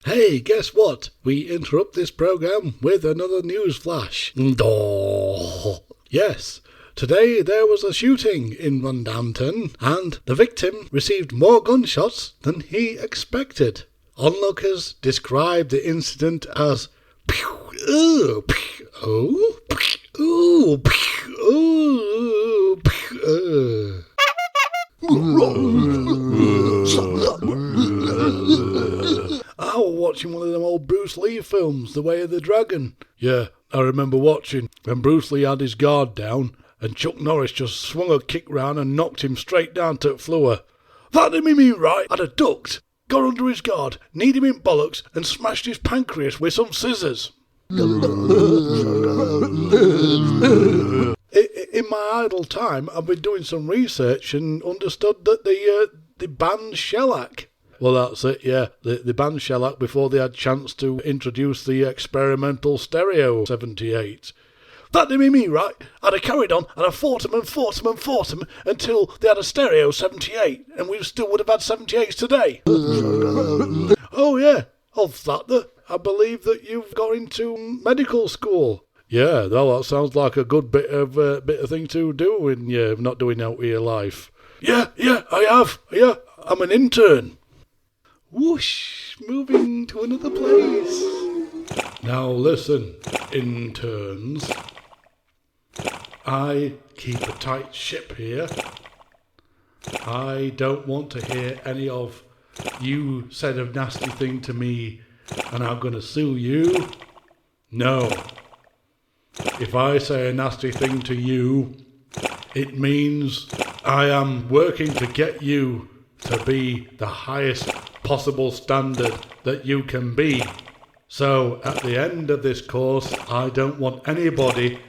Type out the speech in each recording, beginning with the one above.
Hey, guess what? We interrupt this program with another news flash. Yes, today there was a shooting in Rundownton, and the victim received more gunshots than he expected. Onlookers described the incident as I was watching one of them old Bruce Lee films, The Way of the Dragon. Yeah, I remember watching when Bruce Lee had his guard down and Chuck Norris just swung a kick round and knocked him straight down to the floor. That didn't mean right. I'd have ducked, got under his guard, kneed him in bollocks and smashed his pancreas with some scissors. In my idle time, I've been doing some research and understood that they banned shellac. Well, that's it, yeah. They banned shellac before they had a chance to introduce the experimental stereo 78. That didn't mean right. I'd have carried on and I fought them until they had a stereo 78, and we still would have had 78s today. Oh, yeah. Of that, I believe that you've got into medical school. Yeah, well, that sounds like a good bit of thing to do when you're not doing out of your life. Yeah, I have. Yeah, I'm an intern. Whoosh, moving to another place. Now listen, interns. I keep a tight ship here. I don't want to hear any of you said a nasty thing to me and I'm going to sue you. No. If I say a nasty thing to you, it means I am working to get you to be the highest possible standard that you can be. So at the end of this course, I don't want anybody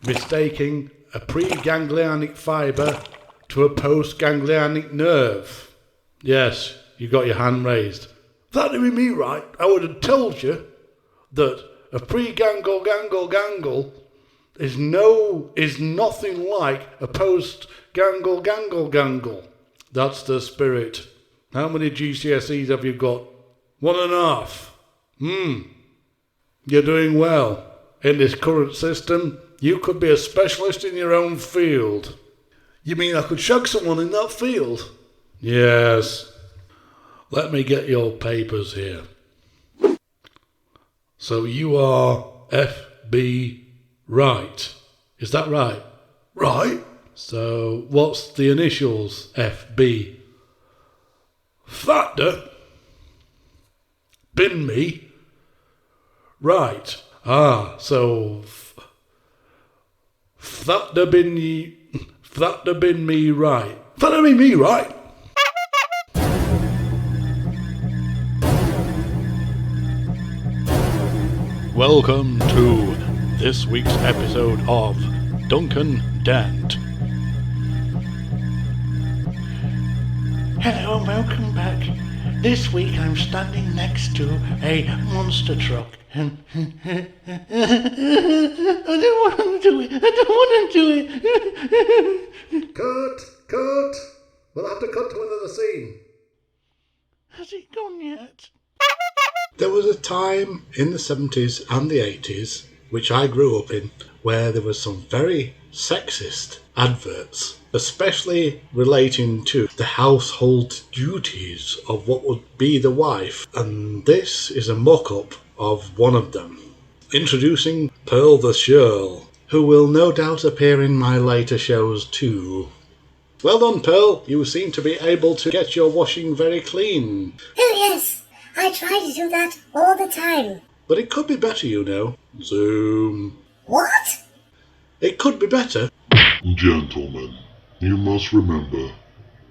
mistaking a pre-ganglionic fibre to a post-ganglionic nerve. Yes, you got your hand raised. That didn't mean right. I would have told you that a pre-gangle is nothing like a post-gangle. That's the spirit. How many GCSEs have you got? 1.5. You're doing well. In this current system, you could be a specialist in your own field. You mean I could shag someone in that field? Yes. Let me get your papers here. So you are FB Right. Is that right? Right. So what's the initials FB? Factor? Bin me? Right. So Factor bin me right. Factor bin me right. Welcome to this week's episode of Daren't. Hello and welcome back. This week I'm standing next to a monster truck. I don't want to do it. Cut. We'll have to cut to another scene. Has it gone yet? There was a time in the 70s and the 80s, which I grew up in, where there were some very sexist adverts, especially relating to the household duties of what would be the wife, and this is a mock-up of one of them. Introducing Pearl the Shirl, who will no doubt appear in my later shows too. Well done, Pearl, you seem to be able to get your washing very clean. Oh yes, I try to do that all the time. But it could be better, you know. Zoom. What? It could be better. Gentlemen, you must remember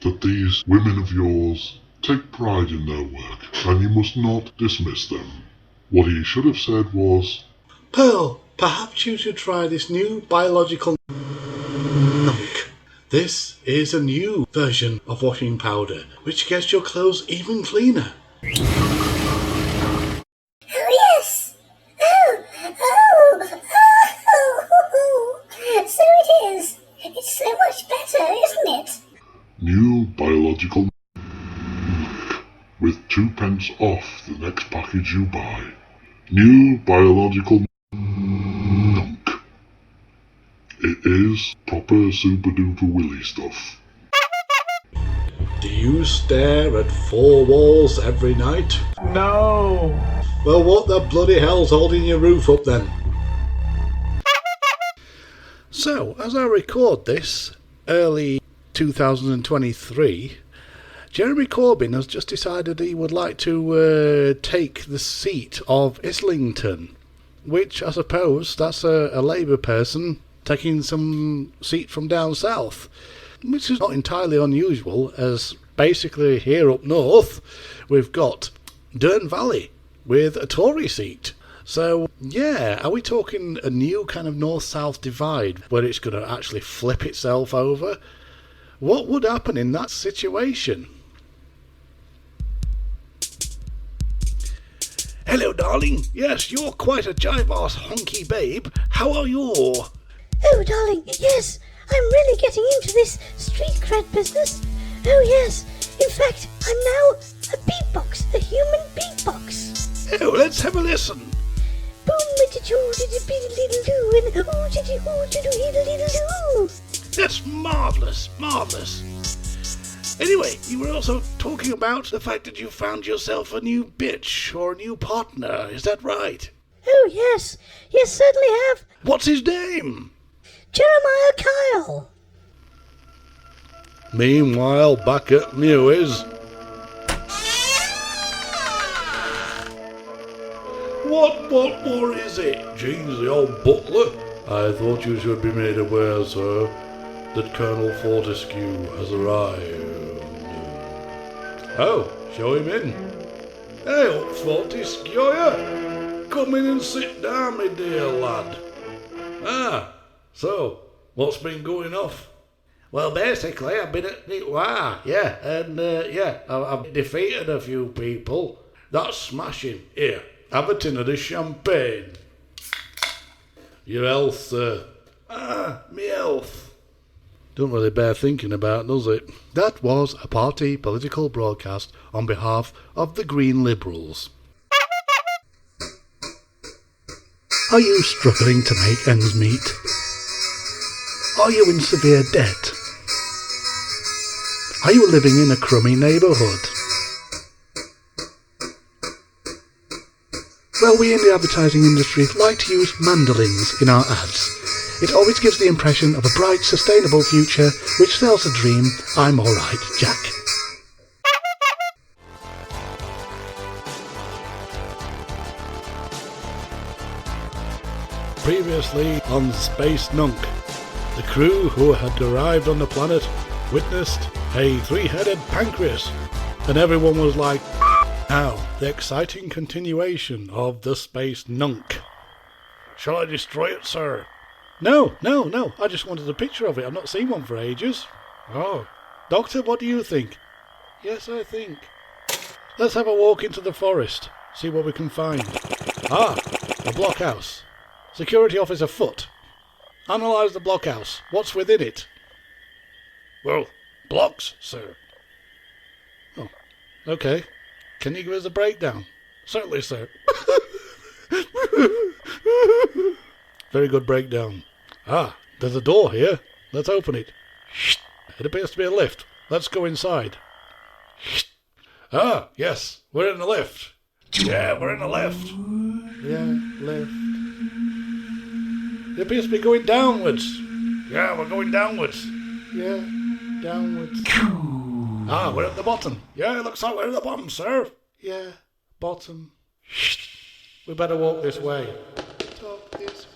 that these women of yours take pride in their work, and you must not dismiss them. What he should have said was, Pearl, perhaps you should try this new biological Nunk. This is a new version of washing powder, which gets your clothes even cleaner. Oh yes! Oh! So it is. It's so much better, isn't it? new biological with 2p off the next package you buy. New biological Nunk. It is proper super duper willy stuff. Do you stare at four walls every night? No. Well, what the bloody hell's holding your roof up then? So, as I record this, early 2023, Jeremy Corbyn has just decided he would like to take the seat of Islington, which I suppose that's a Labour person taking some seat from down south, which is not entirely unusual, as basically here up north we've got Daren't Valley with a Tory seat. So, yeah, are we talking a new kind of north-south divide where it's going to actually flip itself over? What would happen in that situation? Hello, darling. Yes, you're quite a jive-ass honky babe. How are you? Oh, darling, yes, I'm really getting into this street cred business. Oh, yes. In fact, I'm now a beatbox, a human beatbox. Oh, let's have a listen. Boom, did it be little do, and oh, did you little do. That's marvellous, marvellous. Anyway, you were also talking about the fact that you found yourself a new bitch or a new partner, is that right? Oh, yes, certainly have. What's his name? Jeremiah Kyle. Meanwhile, back at Mewes. What more is it? Jeez, the old butler. I thought you should be made aware, sir, that Colonel Fortescue has arrived. Oh, show him in. Hey up, Fortescue, come in and sit down, my dear lad. Ah, so, what's been going off? Well, basically, I've been at I've defeated a few people. That's smashing. Here, have a tin of this champagne. Your health, sir. Ah, me health. Don't really bear thinking about, does it? That was a party political broadcast on behalf of the Green Liberals. Are you struggling to make ends meet? Are you in severe debt? Are you living in a crummy neighbourhood? Well, we in the advertising industry like to use mandolins in our ads. It always gives the impression of a bright, sustainable future, which sells the dream, I'm alright, Jack. Previously on Space Nunk, the crew who had arrived on the planet witnessed a three-headed pancreas, and everyone was like, now, the exciting continuation of the Space Nunk. Shall I destroy it, sir? No, I just wanted a picture of it. I've not seen one for ages. Oh. Doctor, what do you think? Yes, I think. Let's have a walk into the forest, see what we can find. Ah, a blockhouse. Security officer Foot. Analyse the blockhouse. What's within it? Well, blocks, sir. Oh, okay. Can you give us a breakdown? Certainly, sir. Very good breakdown. Ah, there's a door here. Let's open it. It appears to be a lift. Let's go inside. Ah, yes, we're in the lift. Yeah, we're in the lift. Yeah, lift. It appears to be going downwards. Yeah, we're going downwards. Yeah, downwards. Ah, we're at the bottom. Yeah, it looks like we're at the bottom, sir. Yeah, bottom. We better walk this way. Talk this way.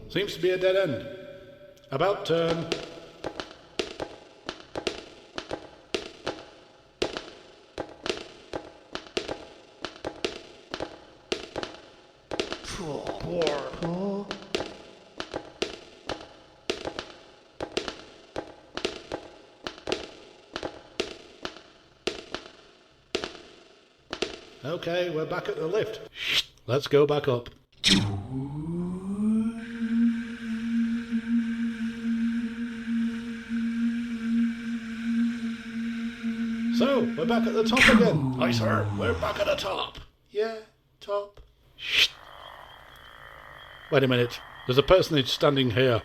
Seems to be a dead end. About turn. Okay, we're back at the lift. Let's go back up. So, we're back at the top again. Aye, sir, we're back at the top. Yeah, top. Wait a minute. There's a personage standing here.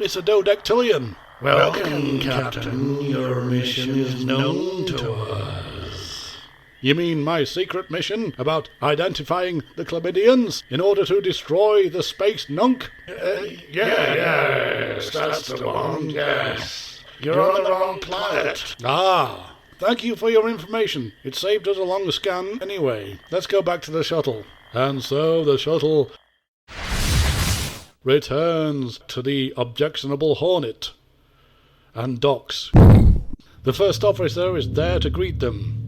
It's a dodectillion. Welcome, Captain. Your mission is known to us. You mean my secret mission about identifying the chlamydians in order to destroy the space Nunk? Yes, that's the one, yes. You're on the wrong planet. Ah, thank you for your information. It saved us a long scan anyway. Let's go back to the shuttle. And so the shuttle returns to the objectionable Hornet and docks. The first officer is there to greet them.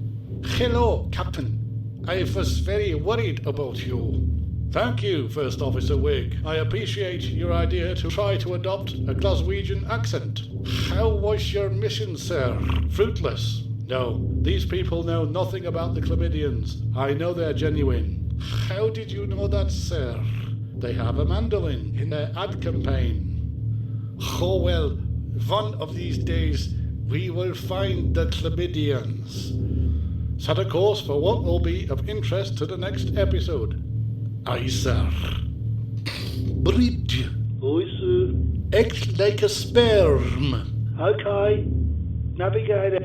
Hello, Captain. I was very worried about you. Thank you, First Officer Wig. I appreciate your idea to try to adopt a Glaswegian accent. How was your mission, sir? Fruitless. No, these people know nothing about the chlamydians. I know they're genuine. How did you know that, sir? They have a mandolin in their ad campaign. Oh well, one of these days we will find the chlamydians. Set a course for what will be of interest to the next episode. Aye, sir. Bridge. Aye, sir. Act like a sperm. Okay. Navigator.